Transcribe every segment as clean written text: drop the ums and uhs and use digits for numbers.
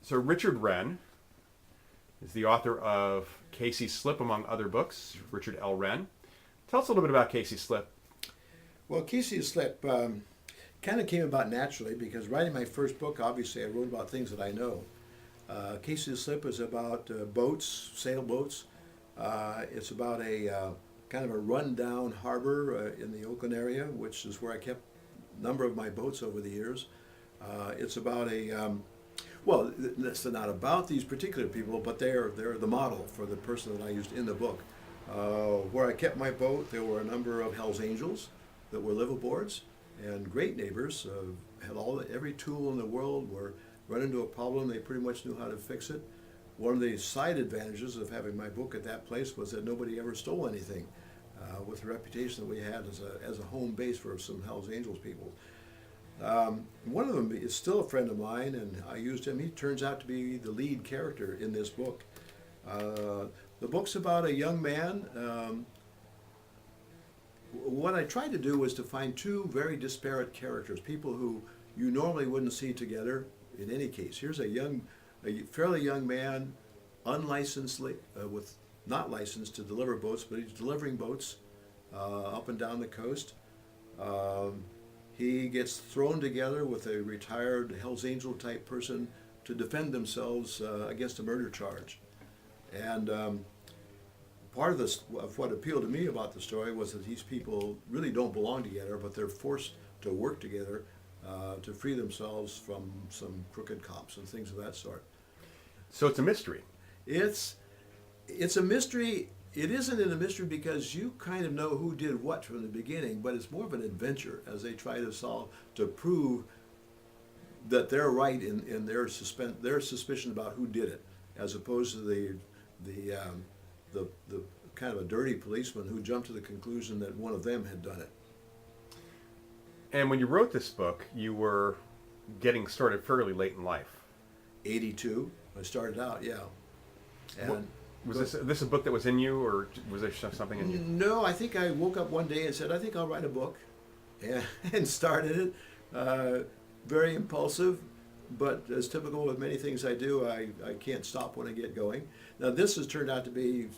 So Richard Wren is the author of Casey's Slip, among other books. Richard L. Wren. Tell us a little bit about Casey's Slip. Well, Casey's Slip kind of came about naturally because writing my first book, obviously, I wrote about things that I know. Casey's Slip is about boats, sailboats. It's about a kind of a rundown harbor in the Oakland area, which is where I kept a number of my boats over the years. It's about well, it's not about these particular people, but they're the model for the person that I used in the book. Where I kept my boat, there were a number of Hell's Angels that were liveaboards, and great neighbors had every tool in the world. Were run into a problem, they pretty much knew how to fix it. One of the side advantages of having my book at that place was that nobody ever stole anything, with the reputation that we had as a home base for some Hell's Angels people. One of them is still a friend of mine, and I used him. He turns out to be the lead character in this book. The book's about a young man. What I tried to do was to find two very disparate characters, people who you normally wouldn't see together in any case. Here's a fairly young man, unlicensed, with not licensed to deliver boats, but he's delivering boats up and down the coast. He gets thrown together with a retired Hell's Angel type person to defend themselves against a murder charge. And part of what appealed to me about the story was that these people really don't belong together, but they're forced to work together to free themselves from some crooked cops and things of that sort. So it's a mystery. It's a mystery. It isn't a mystery because you kind of know who did what from the beginning, but it's more of an adventure as they try to prove that they're right in their suspicion about who did it, as opposed to the kind of a dirty policeman who jumped to the conclusion that one of them had done it. And when you wrote this book, you were getting started fairly late in life. 82, I started out, yeah. And was this a book that was in you, or was there something in you? No, I think I woke up one day and said, I think I'll write a book, and started it. Very impulsive, but as typical with many things I do, I can't stop when I get going. Now this has turned out to be,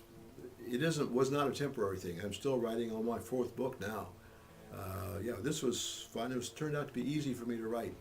was not a temporary thing. I'm still writing on my fourth book now. Yeah, this was fun. Turned out to be easy for me to write.